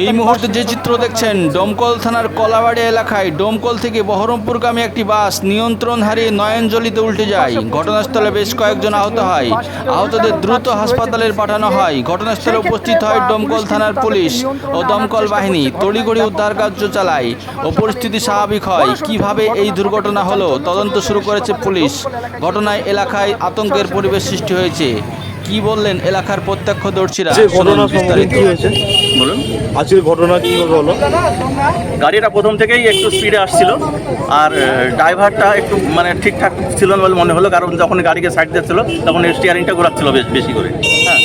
এই মুহূর্তে যে চিত্র দেখছেন ডোমকল থানার কলাবাড়ি এলাকায় ডোমকল থেকে বহরমপুরগামী একটি বাস নিয়ন্ত্রণ হারিয়ে নয়নজলিতে উল্টে যায়। ঘটনাস্থলে বেশ কয়েকজন আহত হয়। আহতদের দ্রুত হাসপাতালে পাঠানো হয়। ঘটনাস্থলে উপস্থিত হয় ডোমকল থানার পুলিশ ও দমকল বাহিনী। তড়িঘড়ি উদ্ধার কার্য চালায় ও পরিস্থিতি স্বাভাবিক হয়। কিভাবে এই দুর্ঘটনা হলো তদন্ত শুরু করেছে পুলিশ। ঘটনায় এলাকায় আতঙ্কের পরিবেশ সৃষ্টি হয়েছে। কি বললেন এলাকার প্রত্যক্ষদর্শীরা? ঘটনা সম্বন্ধে কি হয়েছে বলুন। আজকের ঘটনা কিভাবে হলো? গাড়িটা প্রথম থেকেই একটু স্পিডে আসছিল, আর ড্রাইভারটা একটু মানে ঠিকঠাক ছিল না বলে মনে হলো, কারণ যখন গাড়িকে সাইড দিচ্ছিল তখন স্টিয়ারিংটা ঘোরাচ্ছিল বেশি করে। হ্যাঁ,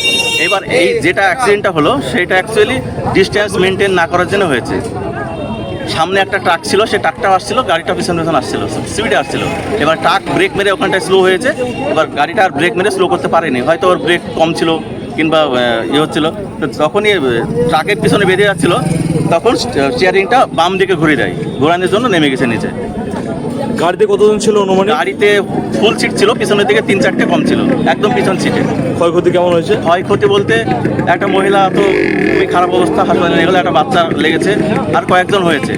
এবার এই যেটা অ্যাক্সিডেন্টটা হলো সেটা অ্যাকচুয়ালি ডিস্টেন্স মেনটেন না করার জন্য হয়েছে। সামনে একটা ট্রাক ছিল, সেই ট্রাকটাও আসছিল, গাড়িটা পিছন আসছিল, স্পিডে আসছিল। এবার ট্রাক ব্রেক মেরে ওখানটায় স্লো হয়েছে। এবার গাড়িটা আর ব্রেক মেরে স্লো করতে পারেনি, হয়তো ওর ব্রেক কম ছিল কিংবা ইয়ে হচ্ছিল। তো যখনই ট্রাকের পিছনে বেরিয়ে যাচ্ছিল তখন স্টিয়ারিংটা বাম দিকে ঘুরে দেয়, ঘোরানোর জন্য নেমে গেছে নিচে। গাড়িতে কতজন ছিল অনুমানিক? গাড়িতে ফুল সিট ছিল, পিছনের দিকে 3-4টে কম ছিল, একদম পিছন সিটে। ক্ষয়ক্ষতি কেমন হয়েছে? ক্ষয়ক্ষতি বলতে একটা মহিলা তো খুবই খারাপ অবস্থা, হাসপাতালে নিয়ে গেলে, একটা বাচ্চা লেগেছে, আর কয়েকজন হয়েছে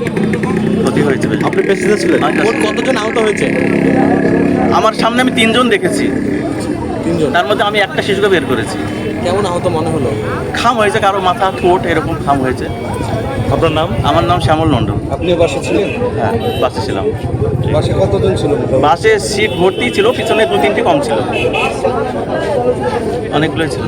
ক্ষতি হয়েছে। আপনি প্যাসেঞ্জার ছিলেন? কতজন আহত হয়েছে? আমার সামনে আমি 3জন দেখেছি, 3জন। তার মধ্যে আমি একটা শিশুকে বের করেছি। কেমন আহত মনে হলো? খাম হয়েছে, কারো মাথা ঠোঁট এরকম খাম হয়েছে। আপনার নাম? আমার নাম শ্যামল মণ্ডল। আপনি বাসে ছিলেন? হ্যাঁ, বাসে ছিলাম। বাসে কতজন ছিল? বাসে সিট ভর্তি ছিল, পিছনে 2-3টে কম ছিল, অনেকগুলোই ছিল।